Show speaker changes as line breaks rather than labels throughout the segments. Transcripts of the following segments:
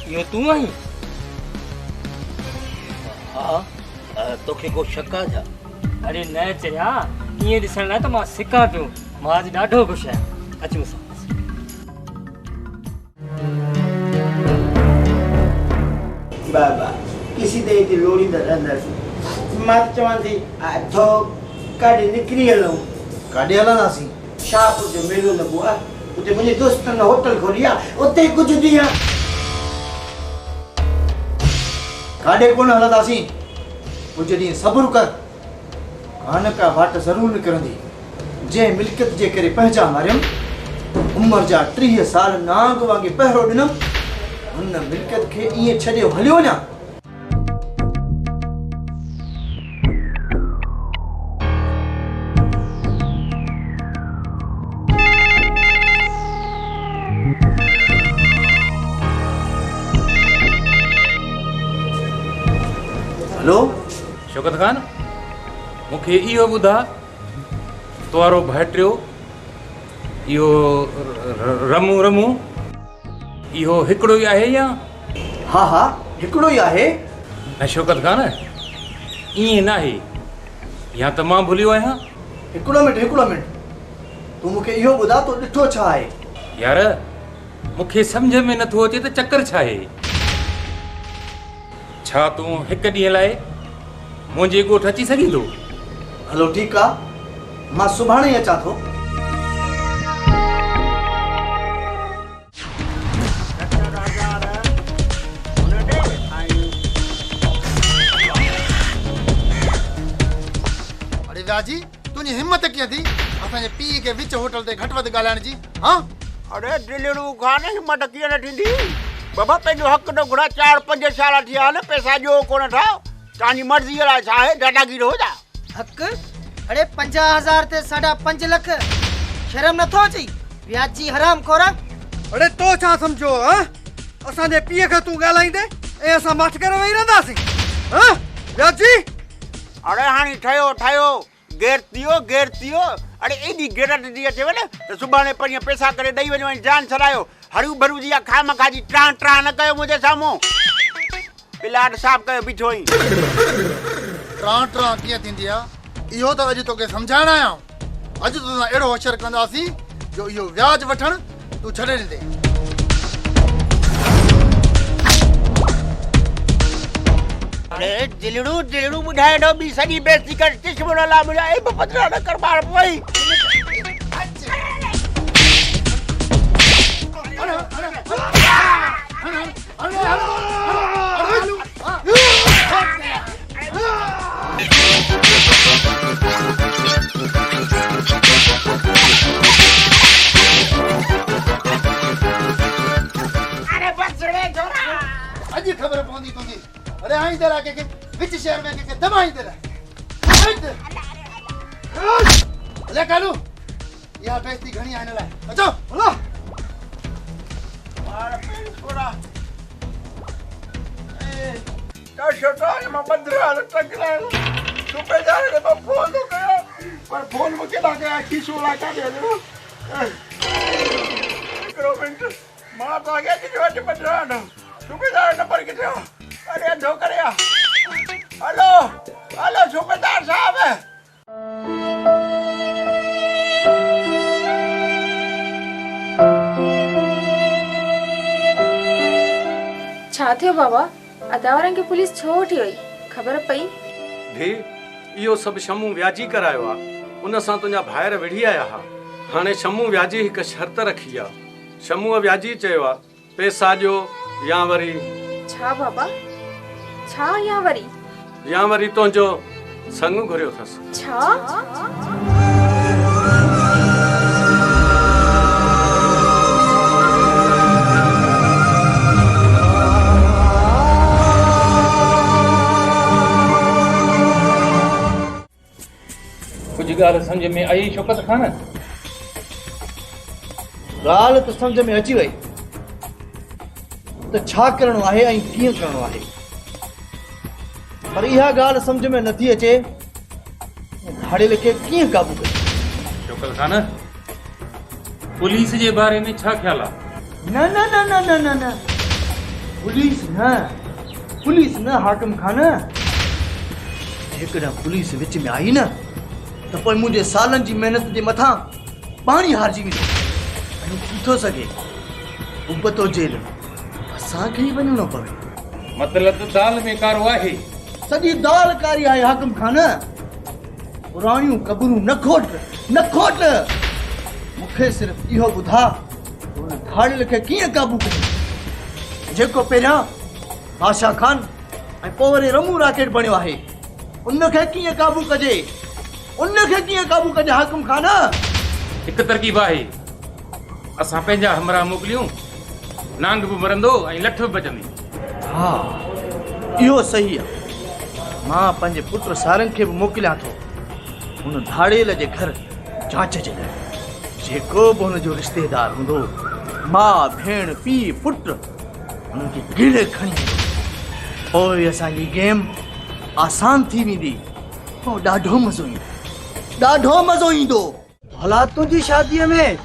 इहो तूं आहीं?
हाँ तोखे को शक आहे छा?
अरे न चरिया, ईअं ॾिसण लाइ त मां सिकां पियो। मां अॼु ॾाढो ख़ुशि आहियां। अच मूंसां।
बाबा किसी दे दी लोड़ी दा अंदर मां चवां थी थो काॾे निकिरी हलूं।
काॾे हलंदासीं?
शाहपुर जो मेलो लॻो आहे, उते मुंहिंजे दोस्तनि होटल खोली आहे, उते कुझु ॾींहं।
काॾे कोन हलंदासीं, कुझु ॾींहं सब्र कर। कान का वाट ज़रूरु निकिरंदी। जंहिं मिल्कियत जे करे पंहिंजा मारियमि, उमिरि जा 30 साल नांग वांगुरु पहिरो ॾिनमि, हुन मिल्कियत खे ईअं छॾे हलियो वञा। हेलो
शौकत खान, मूंखे इहो ॿुधा, तुवारो भाइटियो इहो रमू इहो हिकिड़ो ई आहे या?
हा हा हिकिड़ो ई आहे।
न शौकत खान, ईअं न आहे, या त मां भुलियो आहियां।
हिकिड़ो मिंट तूं मूंखे इहो ॿुधा, तो ॾिठो छा आहे?
यार मूंखे सम्झ में नथो अचे त चकर छा आहे। छा तूं हिकु ॾींहं लाइ मुंहिंजे ॻोठ अची सघींदो?
हलो ठीकु आहे, मां सुभाणे ई अचां थो।
अरे व्याजी, तुंहिंजी हिम्मत कीअं थी असांजे पीउ खे विच होटल ते घटि वधि ॻाल्हाइण जी? हाँ
अरे दिलड़ू खान, हिम्मत कीअं न थींदी बाबा? पंहिंजो हक़ न घुरा, 4-5 साल थी विया आहिनि, पैसा ॾियो कोन था। तव्हांजी मर्ज़ीअ लाइ छा आहे, दादागीर हो छा?
हक़? अरे 50,000 ते 5.5 लख, शर्म नथो अचे? व्याजी हराम खोरा।
अरे तो छा सम्झो? असांजे पीउ खे तूं ॻाल्हाईंदे ऐं असां मठ करे वेही रहंदासीं? व्याजी
अरे हाणे ठहियो गेर थियो। अरे एॾी गेरत थी अचेव न त सुभाणे परीहं पैसा करे ॾेई वञो ऐं जान छॾायो। हरू भरू जी खामखा जी ट्रां न कयो मुंहिंजे साम्हूं। प्लाट साफ़ कयो बीठो ई।
ट्रां कीअं थींदी आहे इहो त अॼु तोखे सम्झाइण आहियां। अॼु तोसां अहिड़ो होशियारु कंदासीं जो इहो व्याज वठणु तूं छॾे ॾींदे।
अरे दिलड़ू ॿुधाए ॾो, ॿी सॼी बेइज़ती कर चिश्मण ला मुंहिंजा ए पधरा न कर ॿार पोइ। अरे बस रे छोरा,
अॼु ख़बर पवंदी तुंहिंजी। अरे आईंदे लाइ कंहिंखे विच शहर में कंहिंखे दबाईंदे लाइ। अले कालू, इहा बेइज़ती घणी आहे हिन लाइ। अचो हलो।
छोरा शतान मां 15 टकरा सूबेदार ने मां फोन तो कयो, पर फोन मूंखे ना कया, खीसो ला काढे ॾिनो। हिकिड़ो मिंट मां तो अॻे जी वटि 15 न सूबेदार नंबर किथे हो? अरे अंधो करे आ। हेलो सूबेदार साहब।
छा थियो बाबा? अदावरनि खे पुलिस छो वठी वई, ख़बर पई?
धी, इहो सभु शमू व्याजी करायो आहे। उन सां तुंहिंजा भाइर विढ़ी आया हुआ। हाणे शमू व्याजी हिकु शर्त रखी आहे। शमूअ व्याजी चयो आहे पैसा ॾियो या वरी।
छा बाबा? छा या वरी
तुंहिंजो संग घुरियो अथसि।
छा?
कुछ ॻाल्हि सम्झ में आई शौकत खान?
ॻाल्हि त सम्झ में अची वई त छा करणो आहे ऐं कीअं करणो आहे, पर इहा ॻाल्हि सम्झ में नथी अचे धाड़ेल खे कीअं काबू कजे।
शौकत खान, पुलिस जे बारे में छा ख्याल आहे?
न
पुलिस न हाकिम खान जेकॾहिं पुलिस विच में आई न त पोइ मुंहिंजे सालनि जी महिनत जे मथां पाणी हारजी वेंदो ऐं थी थो सघे उबतो जेल असांखे ई वञिणो पवे।
मतिलबु दाल में कारो आहे।
सॼी दाल कारी आहे हाकिम खान। पुराणियूं क़बरूं न खोट मूंखे सिर्फ़ इहो ॿुधा त हुन धाड़ियल खे कीअं क़ाबू कयो, जेको पहिरियां बादशाह खान ऐं पोइ वरी रमू राकेट बणियो आहे। उनखे कीअं क़ाबू कजे हाकिम खान?
हिकु तरकीब आहे, असां पंहिंजा हमरा मोकिलियूं, नांग बि मरंदो ऐं लठ बि बचंदी।
हा इहो सही आहे। मां पंहिंजे पुट सारंग खे बि मोकिलियां थो हुन धाड़ेल जे घर जांच जे लाइ। जेको बि हुनजो रिश्तेदार हूंदो, माउ भेण पीउ पुट, हुनखे गिड़े खणी पोइ असांजी गेम आसान थी वेंदी। पोइ ॾाढो मज़ो ईंदो।
भला तुंहिंजी शादीअ में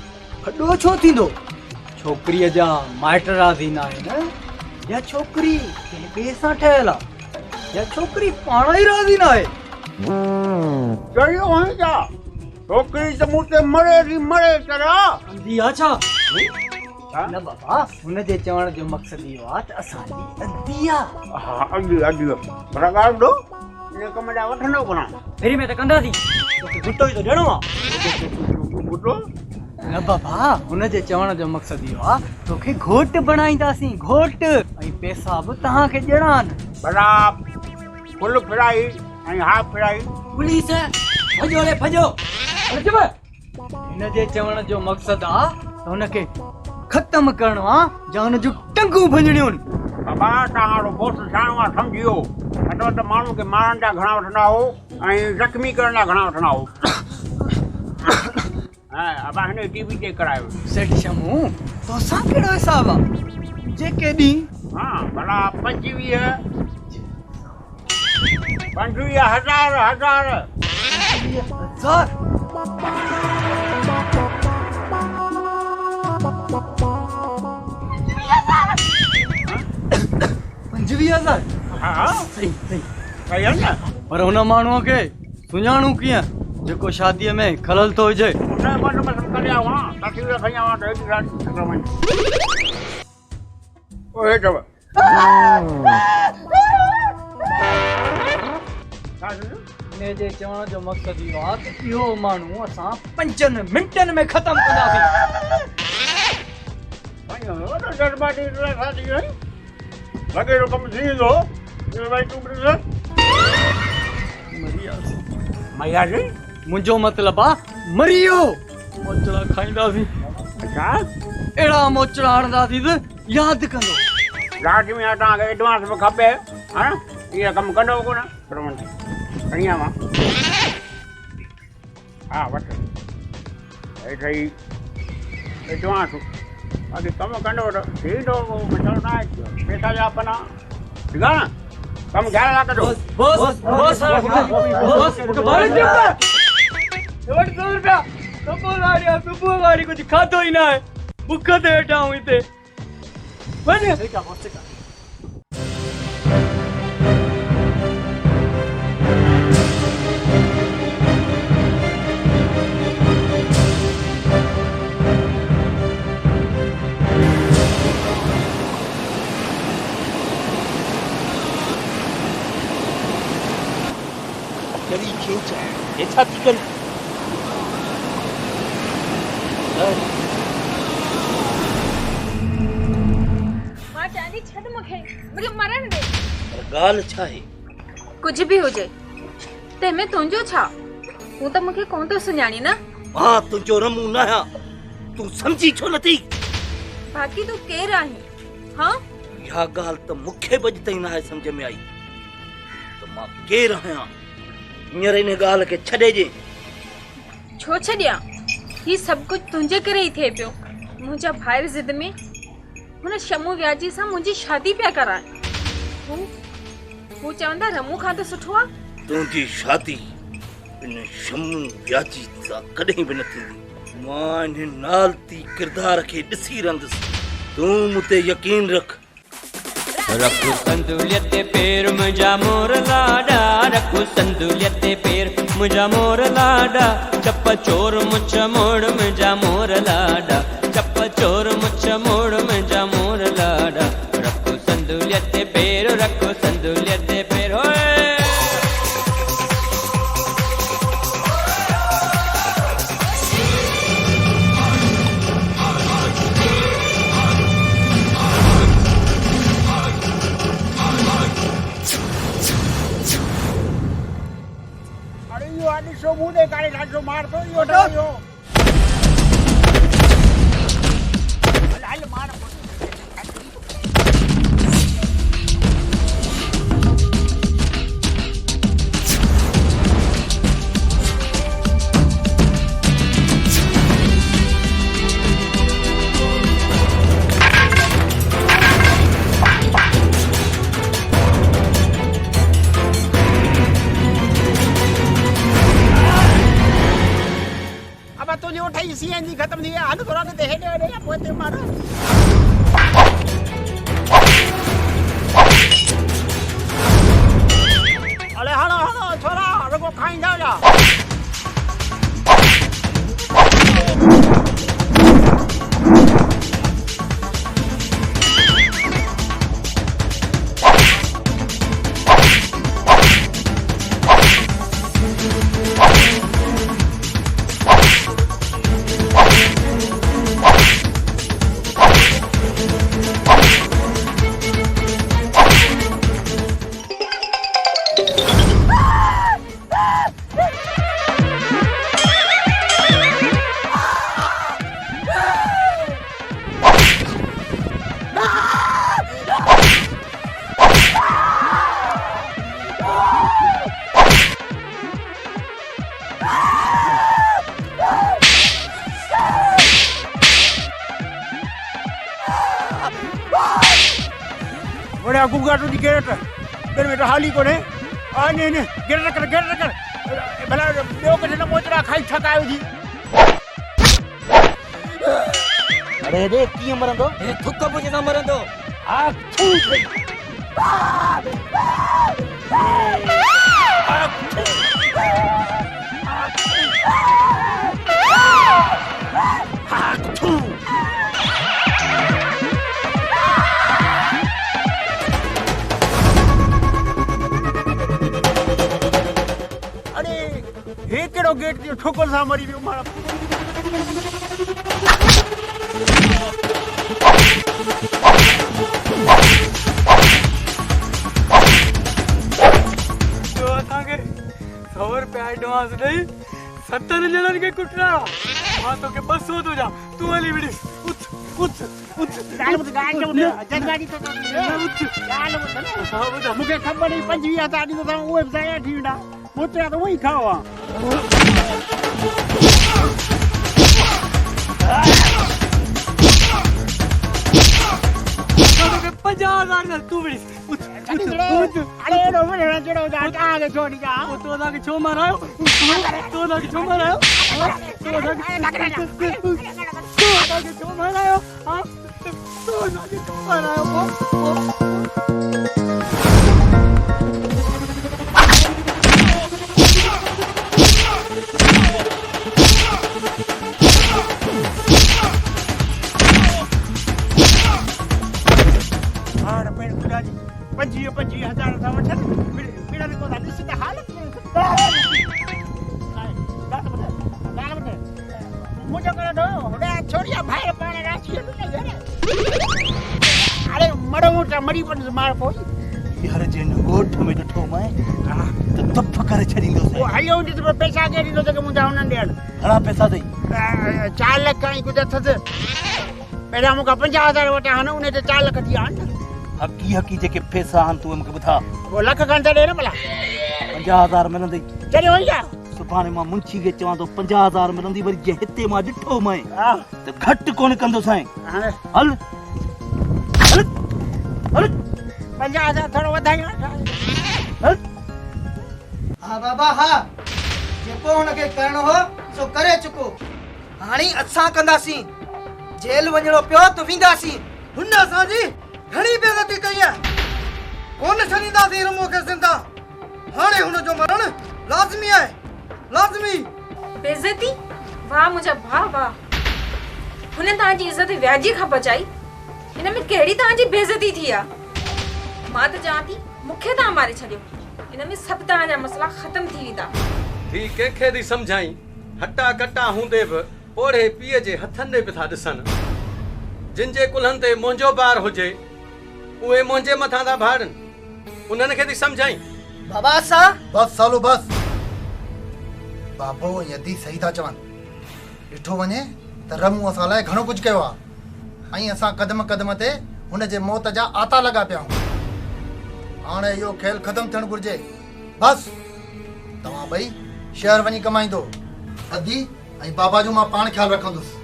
खॾो छो थींदो? छोकिरीअ जा माइट राज़ी न आहिनि या छोकिरी कंहिं ॿिए सां ठहियल आहे या छोकिरी पाण ई राज़ी न आहे?
चयो हणी छा? छोकिरी त मूं ते मरे करा
अंधी आहे छा? न बाबा, हुनजे चवण जो मक़सदु इहो आहे त असांजी अंधी आहे।
हा अॼु पर ॻाल्हि ॾो इन कम जा वठंदो कोन
फेरी में त कंदासीं,
गुटो ई त ॾियणो आहे।
ॿुधो
न बाबा, हुनजे चवण जो मक़सदु इहो आहे तोखे घोट बणाईंदासीं, घोट, ऐं पैसा बि तव्हांखे ॾियणा आहिनि।
भला फुल फ्राई ऐं हाफ फ्राई।
पुलिस भॼो। हिनजे चवण जो मक़सदु आहे त हुनखे ख़तम करणो आहे या हुनजूं टंगूं भञणियूं आहिनि।
बाबा तव्हां बोस छाणो आहे सम्झियो। अटो त माण्हू खे मारण जा घणा वठंदा हो ऐं ज़ख़्मी करण जा घणा वठंदा हो। अबा हिन टीवी चेक करायो।
सेठ शमू, तोसां कहिड़ो हिसाब आहे? जेके ॾींहुं
हा भला 25,000
25,000
हा
सही
सही आहे न।
पर हुन माण्हूअ खे सुञाणूं कीअं जेको शादीअ में खलल थो हुजे? हिनजे चवण जो मक़सदु इहो आहे त इहो माण्हू असां 5 मिंटनि में ख़तम कंदासीं। मुंहिंजो मतिलबु आहे मरियो मोचड़ा खाईंदासीं। अहिड़ा मोचड़ा हणंदासीं त यादि कंदो।
लास्ट में तव्हांखे एडवांस बि खपे, हा न? इहो कमु कंदो कोन खणी आवां। हा वठ हेठि एडवांस, बाक़ी कमु कंदो त थींदो। मसइलो न आहे, पैसा जा अपना ठीकु आहे न। कमु ध्यानु रखिजो।
सुबुह गाड़ी कुझु खाधो ई न आहे, बुख ते वेठा आहियूं हिते।
छा थी करी?
मां चांदी छॾ मूंखे मरण दे।
ॻाल्हि छा आहे?
कुझु बि हुजे, तंहिंमें तुंहिंजो छा? तूं त मूंखे कोन थो सुञाणी न।
मां तुंहिंजो रमू न आहियां, तूं सम्झी छो नथी?
बाक़ी तूं केरु आहीं? हाँ,
इहा ॻाल्हि त मूंखे बि अॼु ताईं न आहे सम्झ में आई त मां केरु आहियां। हींअर इन ॻाल्हि खे छॾे जे।
छो छॾियां? ही सभु कुझु तुंहिंजे करे ई थिए पियो। मुंहिंजा भाइर ज़िद में हुन शमू व्याजी सां मुंहिंजी शादी पिया कराइनि। हू चवंदा रमू खां त सुठो आहे।
तुंहिंजी शादी इन शमू व्याजी सां कॾहिं बि न थींदी। मां इन नालती किरदार खे ॾिसी रहंदुसि। तूं मूं ते यकीन रख।
रखो संदुलियत ते पैर मुंहिंजा मोर लाडा, रखो संदुलियत ते पैर मुंहिंजा मोर लाडा, चप चोर मुछ मोड़ मुंहिंजा मोर लाडा, चप चोर मुछ मोड़ मुंहिंजा मोर लाडा, रखो संदुलियत ते पैर, रखो संदुलियत ते पैर होए।
ॾिसो मुंहुं ॾेखारे ॾाढो मारतो इहो इहो हल मार सीएनजी खत्म थी है हल थोड़ा के हेडे हेडे या पोते मार अरे हलो हलो छोरा रगो खाइंदा जा बड़ा गुगा तो गेट मेरे बेटा हाली को ने आ ने ने गेट कर भला बेओ के न मोचरा खाई ठकायो जी
अरे रे की मरंदो
ए थुक बुझे ना मरंदो
आ थू
हे केड़ो गेट जो ठोकर सा मरी वियो मारा
तो ताके 100 रुपया एडवांस नहीं 70 जनन के कुटना हां तो के 200 तो जा तू वाली बिड़ी उठ
गाल जजगाड़ी तो गाल हां मुके खबर नहीं 25000 दी तो ओए बजाया ठीड़ा मोचा तो वही खावा
तो 50,000 ना तू बड़ी
अरे रो बड़ा चढ़ो जा आगे छोड़ जा
तो ना के छो मारायो तो ना के छो मारायो तो ना के छो मारायो हां तो ना के छो मारायो
पंजी हजार था वठन मेरा को निश्चित हालत में मुझे कर दो होड़ा छोड़िया भाई पाने राखी अरे मरो मोटा मरी पर मार पोई
यार जेन गोठ में ॾिठो मैं तो तप करे छॾींदो
वो हलियो नी तो पैसा के ॾींदो त मुंहिंजा हुननि ॾियण
घणा पैसा दई
4 लाख ई कुझ अथसि पहिरियां मूंखां 50,000 वठा हन उन ते 4 लाख थी आहिनि
हकी जेके पैसा आहिनि तूं मूंखे ॿुधा
वो लख खण त ॾे न भला
50,000 मिलंदई
चढ़ी वई जा
सुभाणे मां मुंशी खे चवां थो 50,000 मिलंदी वरी जे हिते मां ॾिठो मैं त घटि कोन कंदो साईं हल हल हल
50,000 थोरो वधाई
हल
हाँ बाबा हाँ जेको हुनखे करणो हो सो करे चुको हाणे असां कंदासीं जेल वञणो पियो त वेंदासीं हुन असांजी घणी बेइज़ती कई आहे
न छॾींदासीं रमो खे ज़िंदा। हाणे हुनजो मरण लाज़मी आहे, लाज़मी।
बेइज्जती? वाह मुंहिंजा भाउ वाह। हुन तव्हांजी इज़त व्याजी खां बचाई। हिन में कहिड़ी तव्हांजी बेइज्जती थी आहे? मां त चवां थी मूंखे तव्हां मारे छॾियो। हिन में सभु तव्हांजा मसला ख़तम थी वेंदा।
ही कंहिंखे थी सम्झाई? हटा कटा हूंदे बि ओढ़े पीउ जे हथनि ॾे बि था ॾिसनि। जिन जे कुल्हनि ते मुंहिंजो ॿार हुजे उहे मुंहिंजे मथां था भाड़नि। उन्हनि खे थी सम्झाई।
बाबा असां
बस सालो बस। बाबो यदि सही था चवनि। ॾिठो वञे त रमू असां लाइ घणो कुझु कयो आहे ऐं असां क़दम क़दम ते हुन जे मौत जा आता लॻा पिया आहियूं। हाणे इहो खेल ख़तमु थियणु घुरिजे। बस तव्हां ॿई शहर वञी कमाईंदो। अदी ऐं बाबा जो मां पाण ख़्यालु रखंदुसि।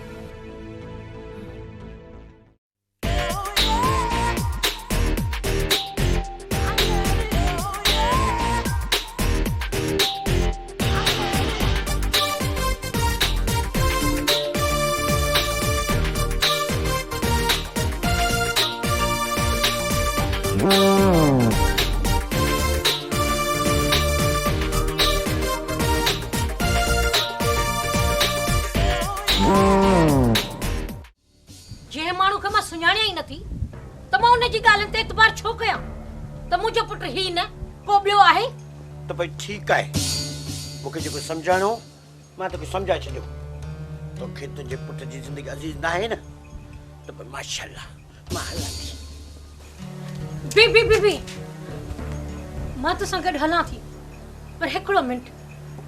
जे माण्हू खे मां सुञाणिया ई नथी त मां उन जी ॻाल्हियुनि ते एतबार छो कयां त मुंहिंजो पुटु ही न को ॿियो आहे?
त भई ठीकु आहे, मूंखे जेको सम्झाइणो मां तोखे सम्झाए छॾियो। तोखे तुंहिंजे पुट जी ज़िंदगी अज़ीज़ न आहे न त भई माशाअल्लाह मां हलां थी।
बी मां तोसां गॾु हलां थी, पर हिकिड़ो मिंट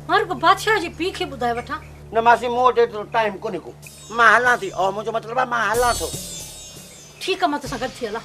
मां रुगो बादशाह जी पीउ खे ॿुधाए वठां।
न मासी मूं वटि एतिरो टाइम कोन्हे को। मां हलां थी और मुंहिंजो मतिलबु आहे मां हलां थो।
ठीकु आहे मां तोसां गॾु थी हलां।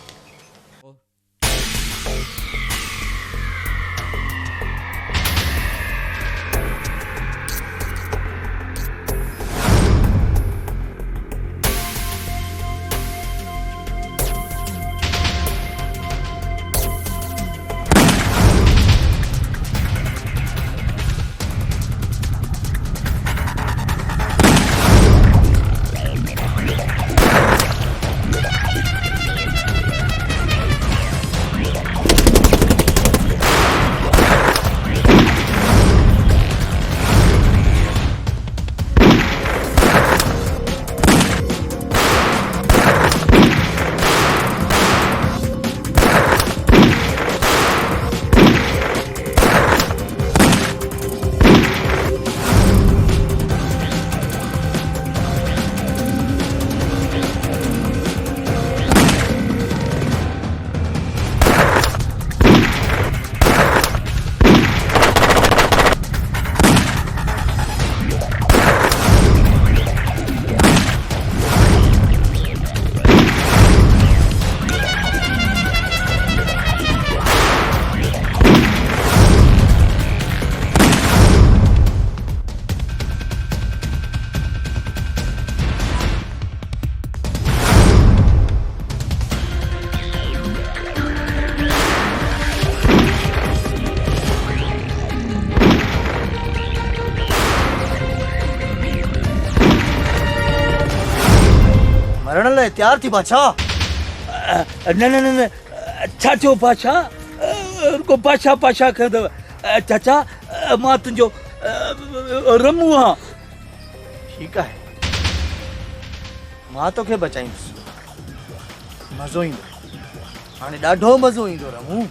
मरण लाइ तैयार थी बादशाह? न न न न छा थियो बादशाह? रुको बादशाह बादशाह कंदव। चाचा मां तुंहिंजो रमू आहियां।
ठीकु आहे, मां तोखे बचाईंदुसि। मज़ो ईंदो, हाणे ॾाढो मज़ो ईंदो रमू।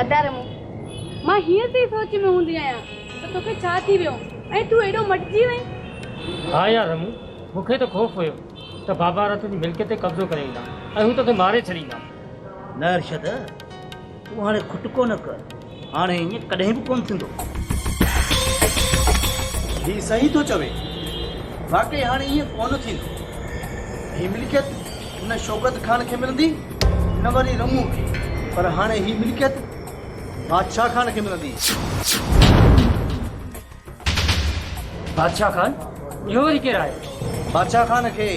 अदा रमू, मां हीअं थी सोच में हूंदी आहियां त तोखे छा थी वियो ऐं तूं एॾो मटिजी वई।
हा यार रमू, मूंखे त खौफ़ हुयो त बाबा रतन जी मिल्कियत ते कब्ज़ो करे ईंदा ऐं हू तोखे मारे छॾींदा।
न अर्शद, तूं हाणे खुटको न कर। हाणे ईअं कॾहिं बि कोन थींदो।
ही सही थो चवे, वाकई हाणे ईअं कोन थींदो। ही मिल्कियत न शौकत खान खे मिलंदी न वरी रमू खे, पर हाणे ही मिल्कियत बादशाह खान खे मिलंदी।
बादशाह खान? इहो वरी केरु आहे?
बादशाह खान खे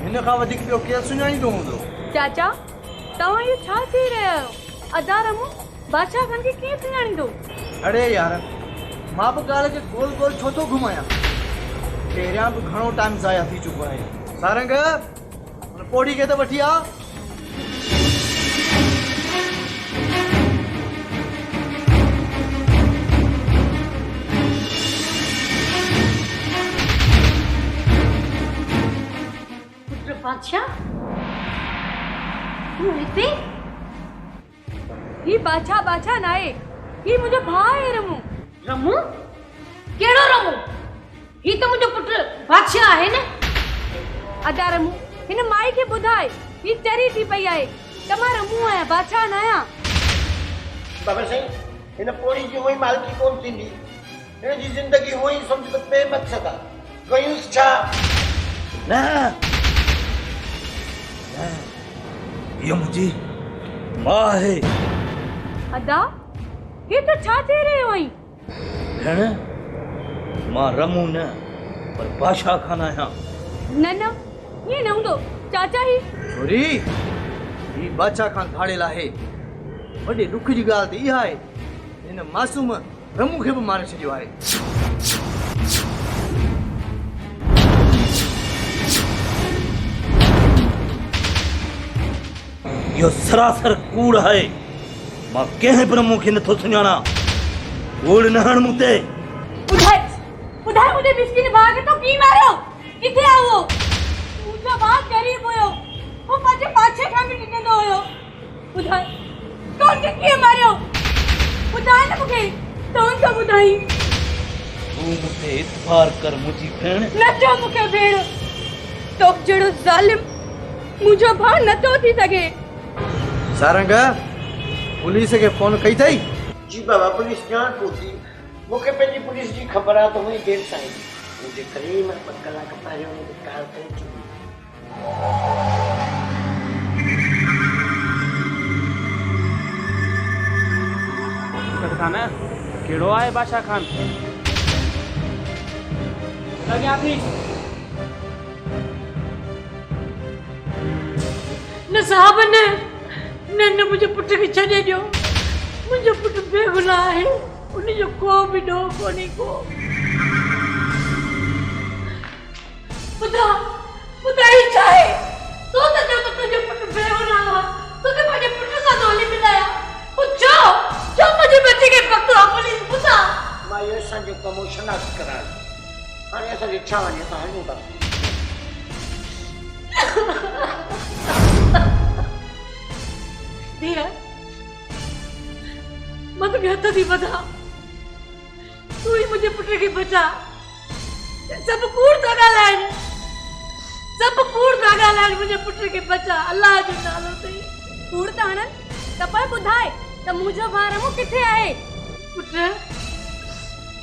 हिन खां वधीक ॿियो केरु सुञाणींदो हूंदो।
चाचा, तव्हां इहो छा चई रहिया आहियो? अदा रमू बादशाह खान खे कीअं सुञाणींदो?
अरे यार, मां बि ॻाल्हि खे गोल गोल छो थो घुमायां? पहिरियां बि घणो टाइम ज़ाया थी चुको आहे। सारंग, पोड़ी के तो वठी आ।
पुत्र बादशाह तू हिते?
ही बादशाह बादशाह नाहे, ही मुंहिंजो भाउ आहे रमू।
रमू? कहिड़ो रमू? ही त मुंहिंजो पुत्र बादशाह आहे न।
अदा रमू, हिन माई खे ॿुधाए, ही चरी थी पई आहे त मां रमू आहियां, बादशाह न आहियां।
बाबा साईं, हिन पोड़ी जी उहो ई मालिकी कोन थींदी। हिन जी ज़िंदगी उहो ई सम्झ त बेमक़सद आहे। कयूंसि छा?
न इहो मुंहिंजी मां आहे।
अदा, ही त छा चई रहियो आहीं?
भेण, मां रमू न पर बादशाह खान आहियां।
न न, हीअं न हूंदो चाचा। ही
छोरी, ही बादशाह खान भाड़ेल आहे। वॾे दुख जी ॻाल्हि त इहा आहे, हिन मासूम रमू खे बि मारे छॾियो आहे।
इहो सरासर कूड़ आहे। मां कंहिं बि रमू खे नथो सुञाणा। कूड़ न हण मूं ते।
ॿुधाए मुंहिंजे मिस्किन भाउ खे तो कीअं मारियो? किथे आहे उहो? मुंहिंजो भाउ ग़रीब हुयो, हू पंहिंजे बादशाह खां बि ॾिनंदो हुयो। ॿुधाए तो उनखे कीअं मारियो? ॿुधाए न मूंखे, तो उनखे ॿुधाई।
तूं मूंखे इतबार कर मुंहिंजी भेण।
न चओ मूंखे भेण, तो जहिड़ो ज़ालिम मुंहिंजो भाउ नथो थी सघे।
सारंग, पुलिस खे फोन कई अथई?
जी बाबा, पुलिस ॼाण पहुती। मूंखे पंहिंजी पुलिस जी ख़बर आहे त उहे देरि सां ईंदी। मुंहिंजे करे मां 2 कलाक पहिरियों उनखे कॉल करे छॾी।
खाना कहिड़ो आहे बादशाह खान? अॻियां थी
न साहब न न न मुंहिंजे पुट खे छॾे ॾियो। मुंहिंजो पुटु बेगुनाह आहे, उनजो को बि ॾोह कोन्हे को। ॿुधाई छा आहे? तूं त चओ त तुंहिंजो पुटु बेगुनाह आहे, तोखे पंहिंजे पुट सां थो हली मिलाया। छो मुंहिंजे बचे खे पकड़ो पुलिस? ॿुधा
मां इहो असांजो कमु शनाख़्त कराइण। हाणे असांखे छा वञे, असां हलूं था।
धीअ, मां तोखे हथ थी वधां, तूं ई मुंहिंजे पुट खे बचा। सभु कूड़ था ॻाल्हाइनि, सभु कूड़ था ॻाल्हाइनि। मुंहिंजे पुट खे बचा, अलाह जो नालो अथई।
कूड़ था हणनि त पर ॿुधाए त मुंहिंजो भाउ रमू किथे आहे?
पुट,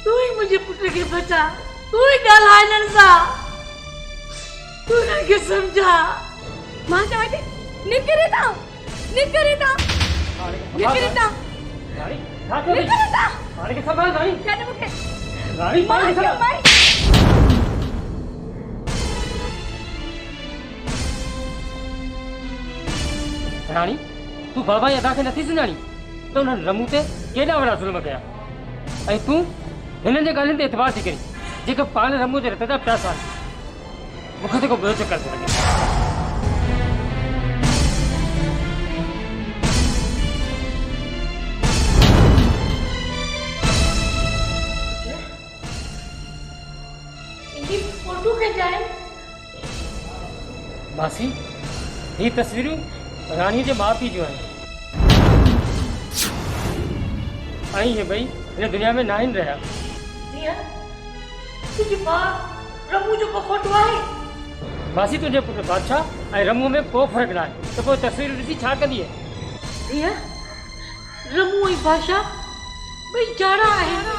तूं ई मुंहिंजे पुट खे बचा, तूं ई ॻाल्हाए हिननि सां, तूं हिननि खे सम्झा।
मां चवां थी निकिरी था, निकिरी था, निकिरी था,
राणी छा थियो?
निकिरी था।
राणी खे संभाल। राणी
छॾ मूंखे।
राणी
मां
संभाल। राणी, तूं बाबा जी अदा खे नथी सुञाणी त उन्हनि रमू ते केॾा वॾा ज़ुल्म कया, ऐं तूं हिननि जे ॻाल्हियुनि ते एतबार थी करी जेके पाण रमू जे रत जा प्यासा आहिनि। मूंखे त को ॿियो चकर थो लॻे।
फोटो के जाए
मासी, ये तस्वीरूं रानी जे माउ पीउ जूं आहिनि। ऐं इहे ॿई हिन दुनिया में न आहिनि रहिया।
धीअ, तुंहिंजी मां रमू जो को फोटो आहे?
मासी, तुंहिंजे पुटु बादशाह ऐं रमू में को फ़र्क़ु न आहे, त पोइ तस्वीरूं ॾिसी छा कंदीअ?
धीअ, रमू ऐं बादशाह ॿई जाड़ा आहिनि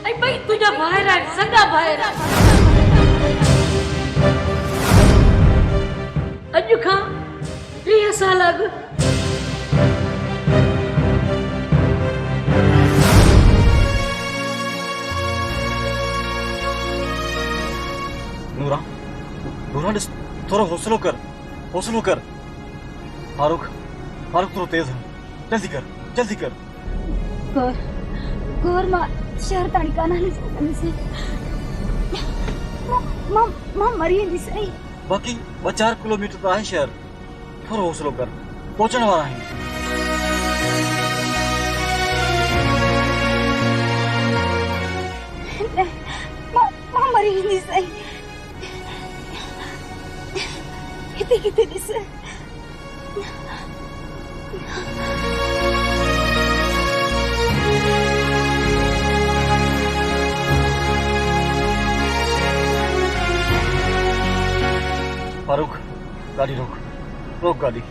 ऐं ॿई तुंहिंजा भाइर आहिनि, सॻा भाइर। अॼु खां 30 साल अॻु
नूरा, नूरा ॾिस, थोरो हौसलो कर, हौसलो कर। फारूक, फारूक थोरो तेज है, जल्दी कर, जल्दी कर।
गौर मां शहर ताणी कान हली सघंदसि। मां मरी वेंदी सही।
बाक़ी 2-4 किलोमीटर तो आहे शहर, थोरो हौसलो कर, पहुचण वारा आहियूं।
मां मरी वेंदी सही। हिते किथे ॾिस।
फारूक, गाड़ी रोक, रोक गाड़ी।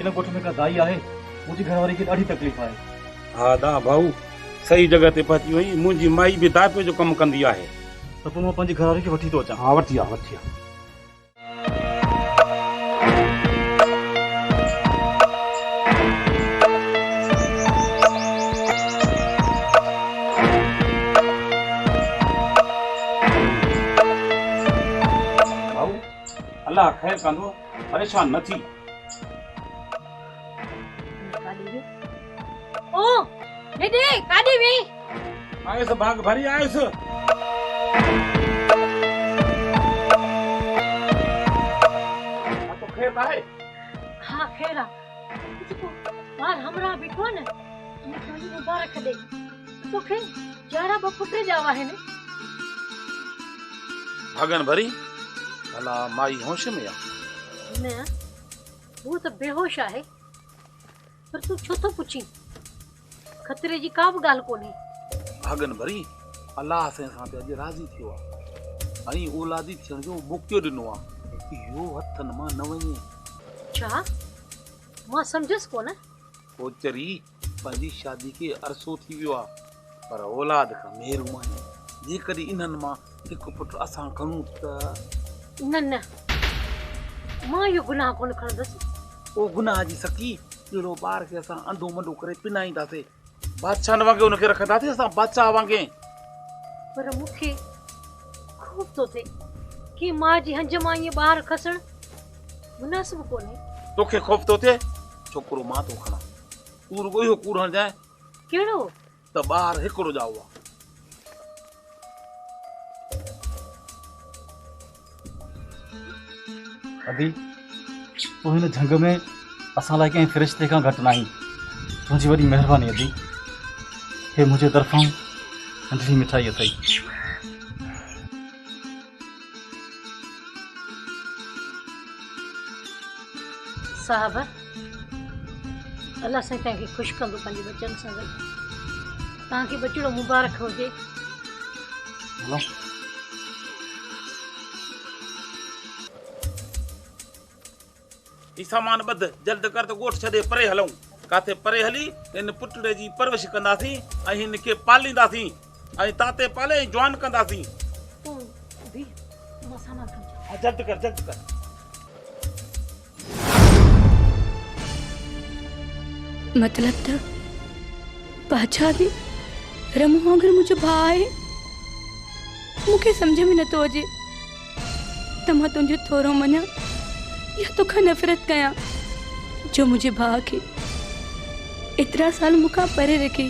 इन ॻोठ में का दाई आहे, मुंहिंजी घरवारी खे ॾाढी तकलीफ़ आहे।
हा दा भाऊ, सही जगह ते पहुची वई। मुंहिंजी माई बि दाइपे जो कमु कंदी आहे।
त पोइ मां पंहिंजी घरवारी खे वठी थो अचां।
हा वठी आ, वठी आ। भाऊ अल्लाह ख़ैर कंदो, परेशान न थी।
ओ हेॾे काॾे वई?
आयुसि भाग भरी आयुसि। तो ख़ैर आहे?
हाँ ख़ैर आहे। जेको ॿार हमरा बीठो आहे न, मूंखे वञी मुबारक ॾे। तोखे जहिड़ा ॿ पुट ॼावा आहिनि।
भगन भरी अल्लाह माई होश में आहे।
न वो त बेहोश आहे, पर तूं छो थो पुछी? खतरे जी का बि ॻाल्हि कोन्हे।
भगन भरी अल्लाह सां ते अॼु राज़ी थियो आहे ऐं औलादी थियण जो मौक़ो ॾिनो आहे। इहो हथनि मां न वञे।
छा? मां सम्झसि कोन।
ओचरी पंहिंजी शादी खे अरसो थी वियो आहे, पर औलाद खां महिरूम आहे। जेकॾहिं इन्हनि मां हिकु पुटु असां खणूं त
न न, मां इहो गुनाह कोन खणंदसि।
ओ गुनाह जी सकी, अहिड़ो ॿार खे असां अंधो मंडो करे पिनाईंदासीं। बादशाह न वांगे हुनखे रखंदासीं असां, बादशाह वांगे।
पर मूंखे ख़ौफ़ थो थिए कि मां जी हंज मां इहे ॿार खसणु मुनासिब कोन्हे।
तोखे ख़ौफ़ थो थिए? छोकिरो मां थो खणा, तूं रुॻो इहो कूड़ हणजांइ।
कहिड़ो?
त ॿार हिकिड़ो ॼाओ आहे।
अदी, तूं हिन झंग में असां लाइ कंहिं फ़रिश्ते खां घटि न आहीं। तुंहिंजी वॾी महिरबानी अदी। हे मुंहिंजे तरफ़ां नंढड़ी मिठाई अथई।
साहब, अल्लाह साईं तव्हांखे ख़ुशि कंदो पंहिंजे बचनि सां गॾु। तव्हांखे बचिड़ो मुबारक हुजे।
हलो।
ही सामान ॿध, जल्द कर त ॻोठ छॾे परे हलूं। काथे परे हली हिन पुटड़े जी परवरिश कंदासीं ऐं हिन खे पालींदासीं ऐं ताते पाले जवान कंदासीं।
तूं भी मां सामान खणी।
जल्द कर, जल्द कर।
मतलब त बादशाह बि रमू वांगुरु मुंहिंजो भाउ आहे। मूंखे सम्झ में नथो अचे त मां तुंहिंजो थोरो मञा या तोखां नफ़रत कयां, जो मुंहिंजे भाउ खे एतिरा साल मूंखां परे रखी।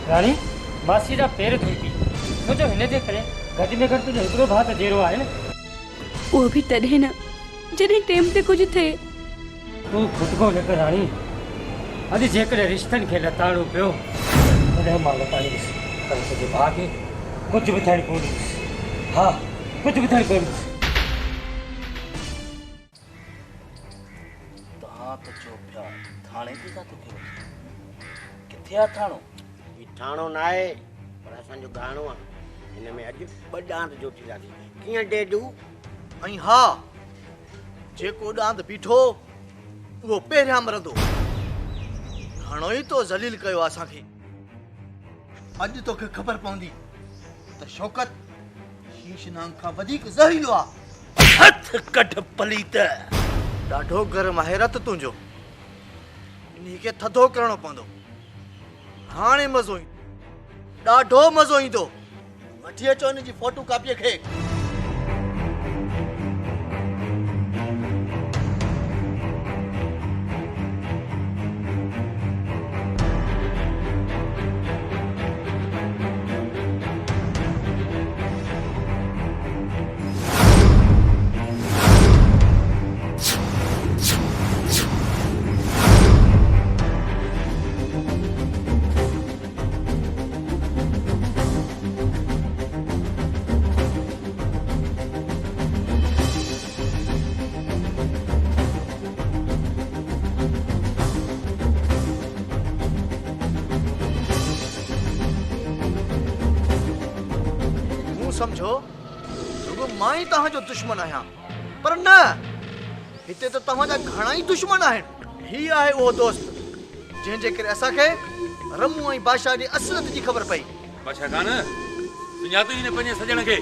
रानी, मासी जा पेर धोई थी, छो हिन जे करे घटि में घटि तुंहिंजो हिकिड़ो भाउ त जहिड़ो आहे न।
उहो बि तॾहिं न जॾहिं टाइम ते कुझु थिए।
तूं खुदको न कर रानी। अॼु जेकॾहिं रिश्तनि खे लताड़ो पियो तॾहिं मां लताड़ींदुसि, पर तुंहिंजे भाउ खे कुझु बि थियणु कोन ॾींदुसि। हा, कुझु बि थियणु कोन ॾींदुसि।
थाणे ते था तोखे किथे आहे थाणो?
ही थाणो न आहे, पर असांजो गाणो आहे। हिन में अॼु 2 ॾांद जोतींदासीं। कीअं डेडू?
ऐं हा, जेको ॾांद बीठो उहो पहिरियां मरंदो। घणो ई तो ज़लील कयो असांखे। अॼु तोखे ख़बर पवंदी त शौकत शीशनांग खां वधीक ज़हरीलो आहे।
हथ कढ पलीत।
ॾाढो गरम आहे रत तुंहिंजो, इनखे थधो करणो पवंदो। हाणे मज़ो ईंदो, ॾाढो मज़ो ईंदो। वठी अचो हिन जी फोटो कापीअ खे। मां ई तव्हांजो दुश्मन आहियां, पर न, हिते त तव्हांजा घणा ई दुश्मन आहिनि। ही आहे उहो दोस्त जंहिंजे करे असांखे रमू ऐं बादशाह जी असलियत जी ख़बर पई।
बादशाह खान सुञातो ई न पंहिंजे सजण खे।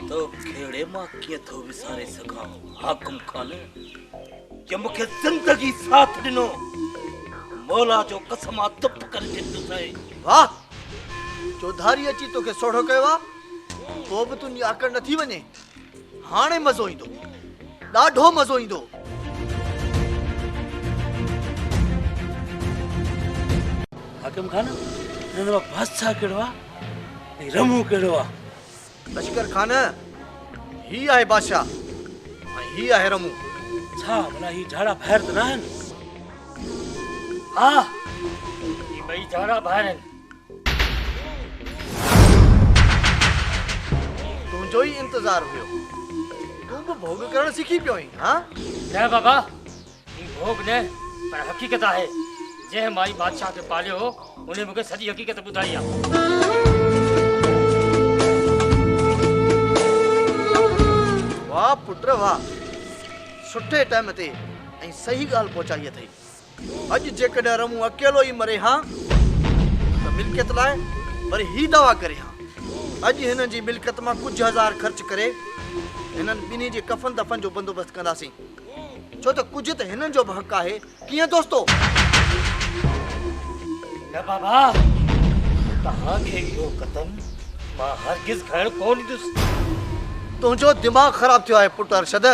तो खेड़े मां कीअं थो विसारे सघां हाकिम खान, जे मूंखे ज़िंदगी साथ ॾिनो, मौला जो कसम तुप करे ॾिनो अथई।
वाह, चौधारी अची तोखे सोढ़ो कयो आहे, पोइ बि तुंहिंजी आकड़ नथी वञे। हाणे मज़ो ईंदो, ॾाढो मज़ो ईंदो।
हाकिम खान, हिन में बादशाह कहिड़ो आहे ऐं रमू कहिड़ो आहे?
लश्कर खान, ही आहे बादशाह ऐं ही आहे रमू।
छा भला ही झाड़ा ॿाहिरि त न आहिनि? हा,
ये ॿई झाड़ा ॿाहिरि आहिनि।
तुंहिंजो ई इंतज़ार हुयो, तूं बि भोग करण सिखी पियो आहीं, हा?
न बाबा, ही भोग न पर हक़ीक़त आहे। जंहिं माई बादशाह खे पालियो हो, उन मूंखे सॼी हक़ीक़त ॿुधाई आहे।
वाह पुट वाह, सुठे टाइम ते ऐं सही ॻाल्हि पहुचाई अथई। अॼु जेकॾहिं रमू अकेलो ई मरे हा त मिल्कियत लाइ वरी ही दवा करे हा। अॼु हिननि जी मिल्कियत मां कुझु हज़ार ख़र्च करे हिननि ॿिन्ही जे कफ़न दफ़न जो बंदोबस्तु कंदासीं, छो त कुझु त हिननि जो बि हक़ आहे। कीअं दोस्तो?
न बाबा, तव्हांखे इहो क़दम मां हरगिज़ खणणु कोन ॾींदुसि।
तुंहिंजो दिमाग़ ख़राब थियो आहे पुट अरशद।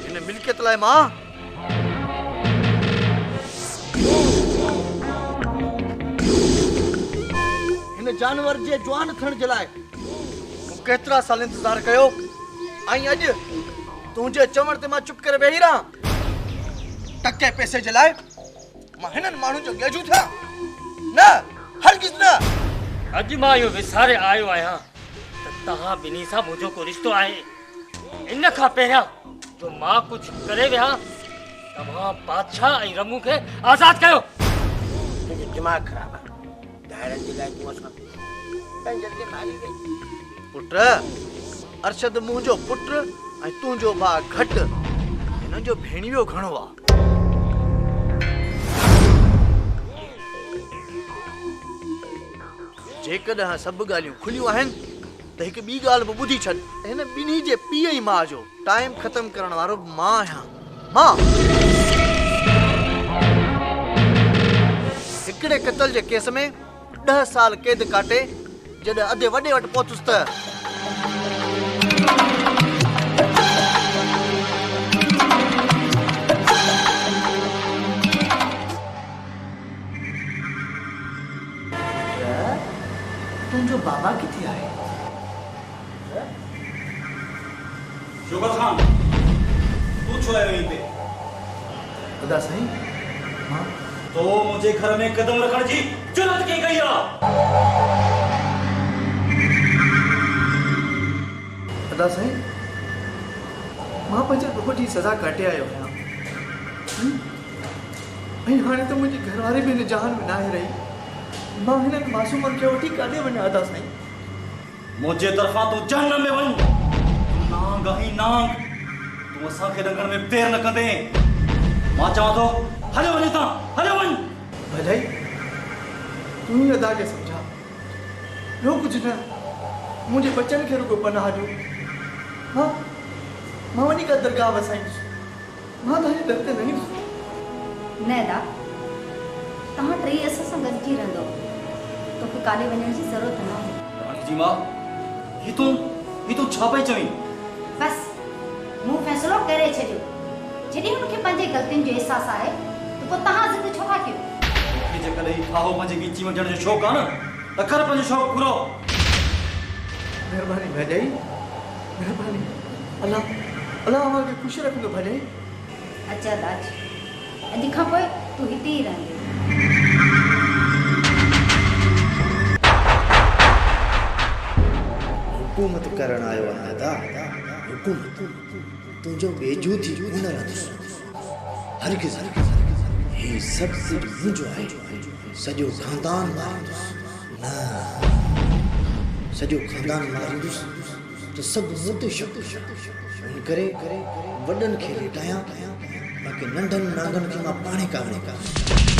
हिन मिल्कियत लाइ मां हिन जानवर जे जवान थियण जे लाइ मूं केतिरा साल इंतज़ार कयो, ऐं अॼु तुंहिंजे चवण ते मां चुप करे वेही रहां। टके पैसे जे लाइ मां हिननि माण्हुनि जो गेजू थियां? न, हरगिज़ न।
अॼु मां इहो विसारे आयो आहियां त तव्हां ॿिन्ही सां मुंहिंजो को रिश्तो आहे। इन खां पहिरियां जो मां कुझु करे विया, तव्हां बादशाह ऐं रमू खे आज़ादु कयो।
तुंहिंजो दिमाग़ ख़राबु आहे। धारनि जे लाइ तूं असां पंहिंजे ते मारी वई।
पुट अरशद मुंहिंजो पुट ऐं तुंहिंजो भाउ घटि, हिन जो भेणियो घणो आहे। जेकॾहिं सभु ॻाल्हियूं खुलियूं आहिनि त हिकु ॿी ॻाल्हि बि ॿुधी छॾ। हिन ॿिन्ही जे पीउ ऐं माउ जो टाइम ख़तम करण वारो मां आहियां। मां हिकिड़े क़त्ल जे केस में 10 साल क़ैद काटे जॾहिं अधे वॾे वटि पहुतुसि त तुंहिंजो बाबा किथे आहे?
शुगर खान, तू छो आयो यहीं पे?
खुदा साईं, मां
तो मुझे घर में कदम रखण जी जुरत की गई है।
खुदा साईं, मां पंहिंजे रुख जी सज़ा काटे आयो आहियां, ऐं हाणे त मुंहिंजी घरवारी बि हिन जहान में नाहे रही। मां हिननि मासूमनि खे वठी काॾे वञा अदा साईं?
मुझे तरफा तू जहन्नम में वञ। नांग ही नांग, तू असांखे रंगण में पेर न कंदे। मां चवां थो हले वञ तां, हले वञ।
भलाई तूं ही अदा खे सम्झा, ॿियो कुझु न। मुंहिंजे बचनि खे रुगो पनाह ॾियो। मां वञी करे दरगाह वसाईंदुसि, मां तव्हांजे दर ते न ईंदुसि।
न दा, तव्हां टे असां सां गॾिजी रहंदो, तोखे काॾे वञण जी ज़रूरत न आहे।
रानी जी मां, ही तूं छा पई चवीं?
बस मूं फ़ैसिलो करे छॾियो। जॾहिं मूंखे पंहिंजे ग़लतियुनि जो अहसासु आहे त पोइ तव्हां ज़िद छो था कयो?
मूंखे जेकॾहिं ही ठाहो पंहिंजे ॻीची वञण जो शौक़ु आहे न, त कर पंहिंजो शौक़ु पूरो।
महिरबानी भाॼाई, महिरबानी। अल्लाह अव्हांखे ख़ुशि रखंदो भाॼाई।
अच्छा दाज, अॼु खां पोइ तूं हिते ई रहंदे।
हुकूमत करण आयो आहियां दा, हुकूमत तुंहिंजो बेजू थी कोन रहंदुसि। हरगिज़ ही सभु कुझु मुंहिंजो आहे। सॼो खानदान मारींदुसि, न सॼो खानदान मारींदुसि जो सभु मुद शब्द इन करे वॾनि खे लेटायां बाक़ी नंढनि नांगनि खे मां पाणे कावणे का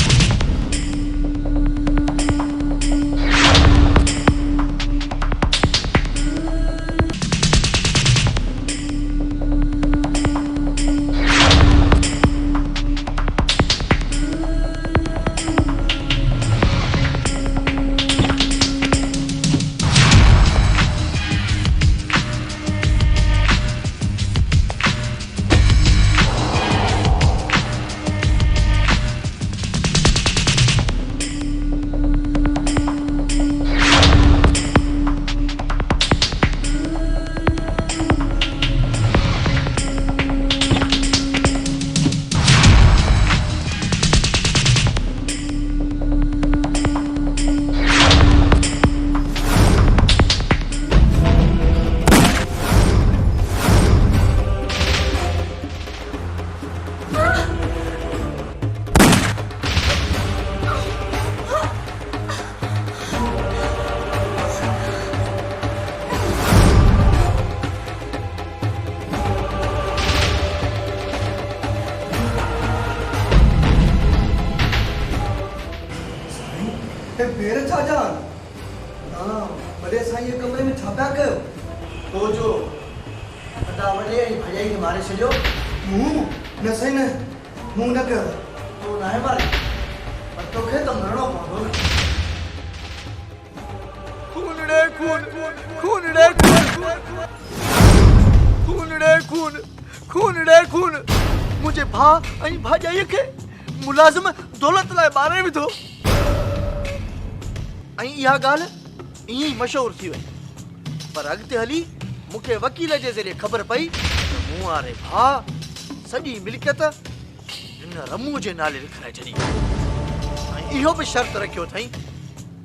भेड़ छा जान हां बड़े साईं ये कमरे में छापा कयो तो जो अदा वडे ऐं भजाई के मारे छजो मुंह न सही न मुंह न कर तो ना है मारे पर तोखे तो मरणो पवंदो न खून रे खून खून रे खून रे खून खून रे खून मुझे भा ऐं भाजाई के मुलाजिम दौलत लाइ मारे भी थो इहा ॻाल्हि ईअं ई मशहूरु थी वई पर अॻिते हली मूंखे वकील जे ज़रिए ख़बर पई त मूं वारे भाउ सॼी मिल्कियत हिन रमू जे नाले लिखाए छॾी ऐं इहो बि शर्त रखियो अथई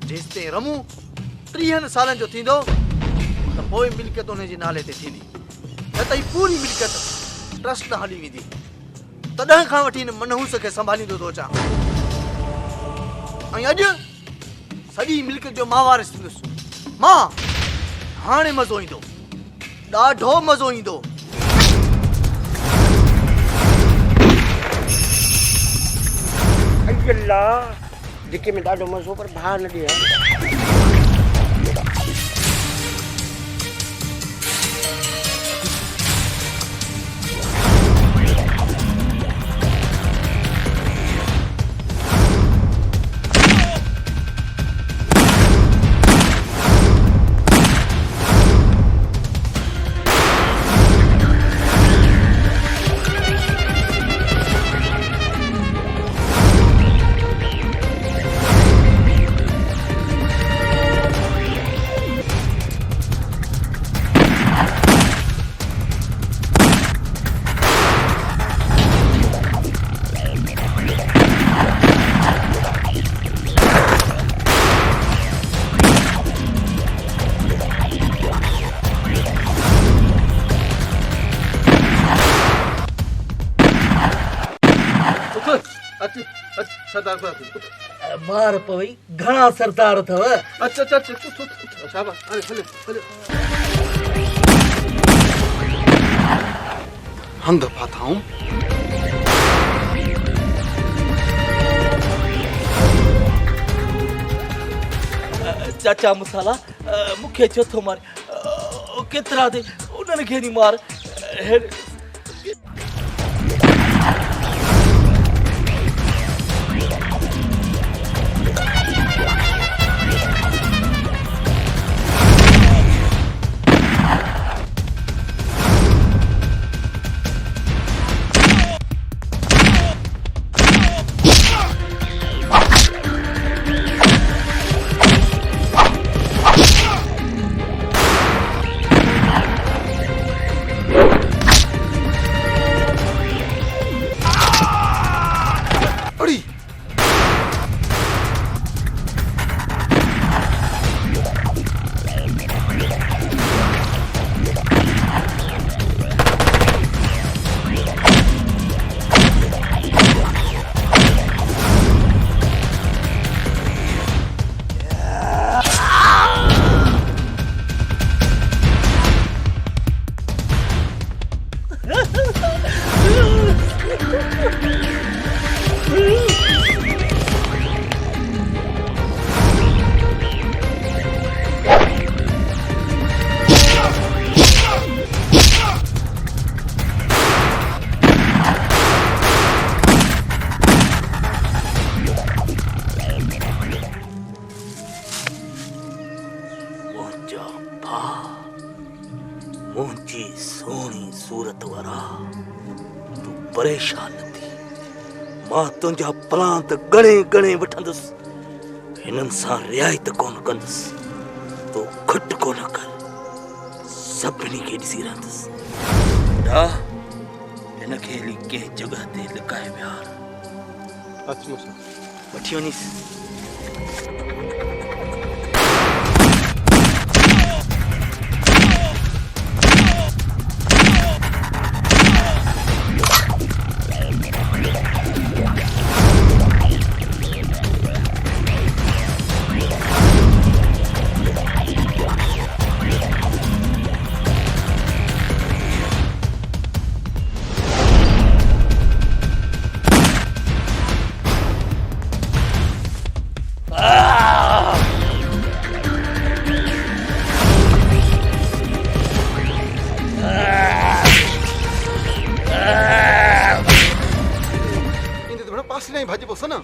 जेसिताईं रमू 30 सालनि जो थींदो त पोइ मिल्कियत हुन जे नाले ते थींदी न त ही पूरी मिल्कियत ट्रस्ट ॾांहुं हली वेंदी तॾहिं खां वठी हिन मनहूस खे संभालींदो थो अचां ऐं अॼु सॼी मिल्कियत जो मां वारिस थींदुसि मां हाणे मज़ो ईंदो ॾाढो मज़ो ईंदो
अल्लाह दिके में ॾाढो मज़ो पर भाउ न ॾिए
मार पवई घणा सरदार अथव
अच्छा अच्छा अच्छा शाबाश अरे हले हले हंध पाथाऊं
चाचा मसाला मूंखे छो थो मारे केतिरा थी उन्हनि खे नी मार मुंहिंजी सोणी सूरत वारा तूं परेशान न थी मां तुंहिंजा प्लान त घणे घणे वठंदुसि हिननि सां रियायत कोन कंदुसि तूं खुट कोन कर सभिनी खे ॾिसी रहंदुसि ॾा हिन खे हली कंहिं जॻह ते लिकाए विहार वठी वञीसि
भाजी बस ना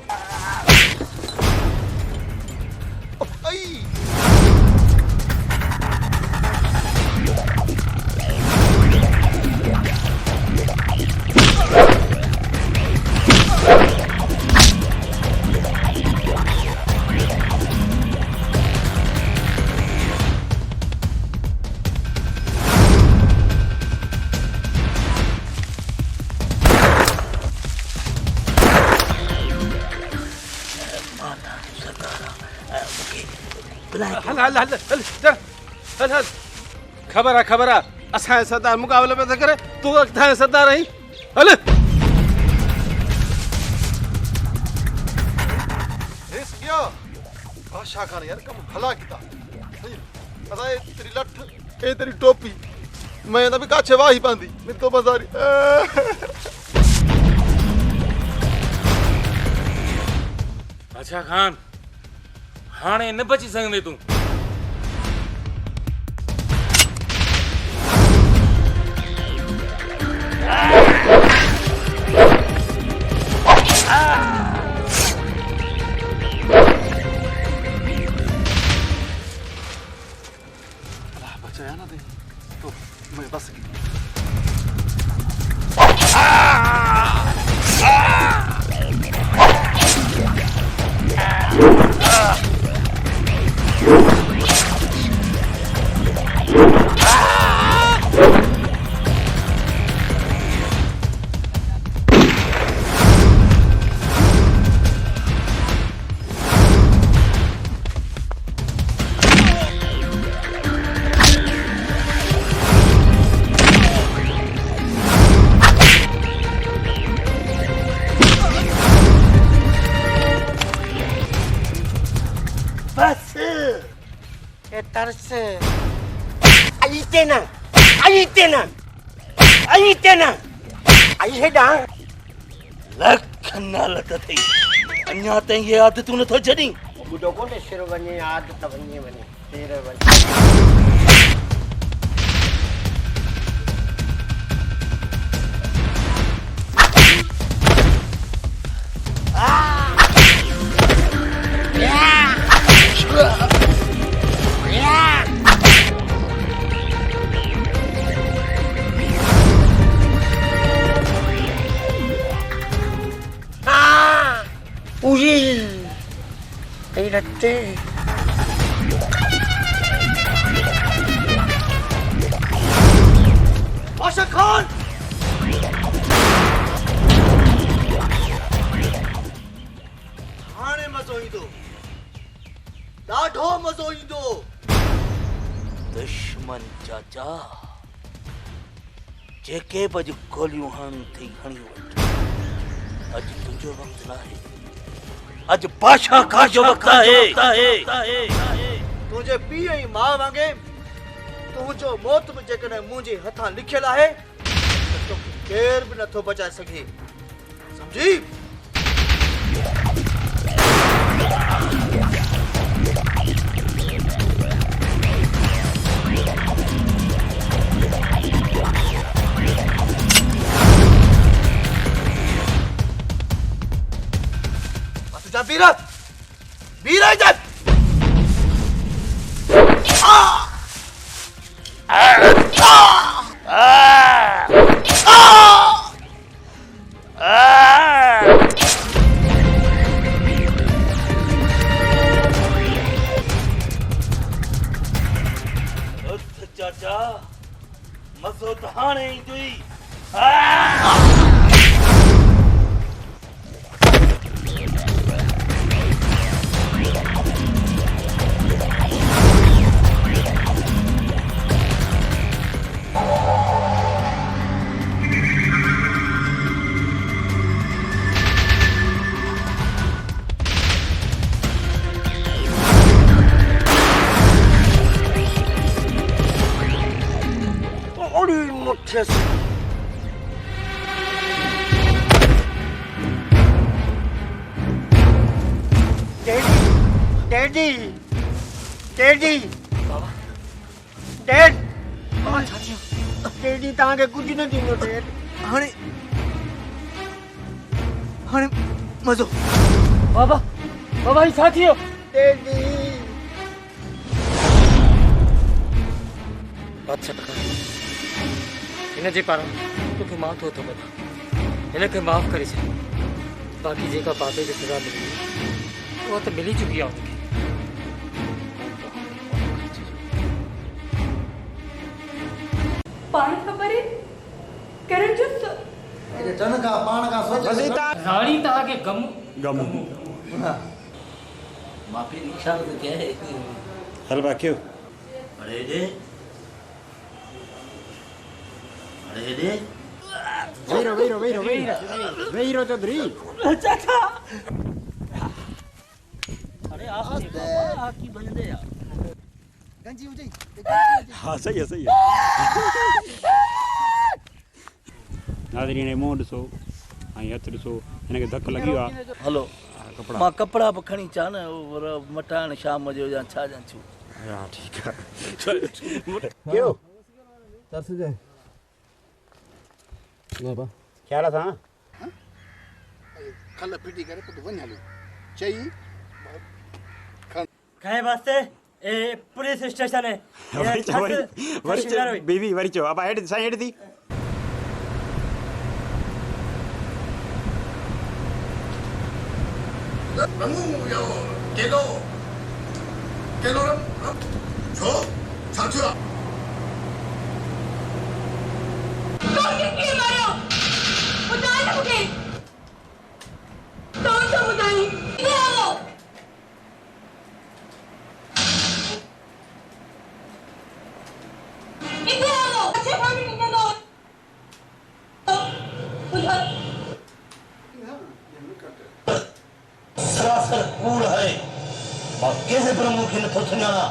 हल हल हल हल चल हल हल खबर है असा सरदार मुकाबला पे करे तू अॻियां सरदार रही हल
हेस किया बादशाह खान यार कम भला किता असा तेरी लठ ए तेरी टोपी मैं ना भी काछे वाही पांदी मैं तो बाजारी
अच्छा खान हाणे न बची सघंदे तूं
बचाया ना दे तो मैं बस
तरस आई तेना आई हेडा
लख नालत थई अञा ताईं ये आदतूं नथो छॾी
बुढो कोन्हे सिर वञे आदत वञे सिर वञे रट्टे
बादशाह खान हाणे मज़ो ईंदो ॾाढो मज़ो ईंदो दुश्मन चाचा जेके बि अॼु गोलियूं हणनि थी हणी वठ अॼु तुंहिंजो वक़्तु न आहे अज बादशाह खान जो वक्त है तुझे पी ऐं मां वांगे तुझो मौत भी जेकॾहिं मुंहिंजे हथां लिखियल आहे त तोखे केर बि नथो बचाए सघे
समझी? तुझा वीरत वीरजत
चाचा मज़ो त हाणे ईंदुई।
Muchas. Daddy, Daddy, Dad, Daddy, तव्हांखे कुझु न थींदो Dad.
हाणे मज़ो।
बाबा बाबा ही छा थियो?
Daddy.
बादशाह हिन जे पारां तोखे मां थो ॿुधां हिनखे माफ़ करे छॾ। बाक़ी जेका बाबे खे सज़ा मिली उहा त मिली चुकी आहे हुनखे।
पाण ख़बर आहे करण जो
चन का पाण का सोच
राणी तव्हांखे गम
माफ़ी निशान तो क्या है?
हलवा क्यों?
अरे दे
Veiro Chodri.
चाचा अरे आप बाबा की बन दे यार
गंजी हुजे
हाँ सही है नादरीन मुंह ॾिसो ऐं हथु ॾिसो हिनखे धकु लॻी वियो आहे।
हलो
कपिड़ा
मां कपिड़ा बि खणी अचां न मटाइण शाम जो या छा ॼाणूं।
हा ठीकु आहे
क्यों?
तरस जाए
बाबा ख्याल सां
खल फिटी करे पुट वञ हलो चई
काहे वास्ते ए पुलिस स्टेशन है
बीवी वरी चो अब हेड साइड थी
रमू यो केलो छो छाछो
के मारो बुझाई ना मुझे कौन सा बुझाई ये आओ इधर आओ अच्छे पानी निकल दो बुझाई
सरासर कूड़ है मां कैसे प्रमुख इन थो सुञाणा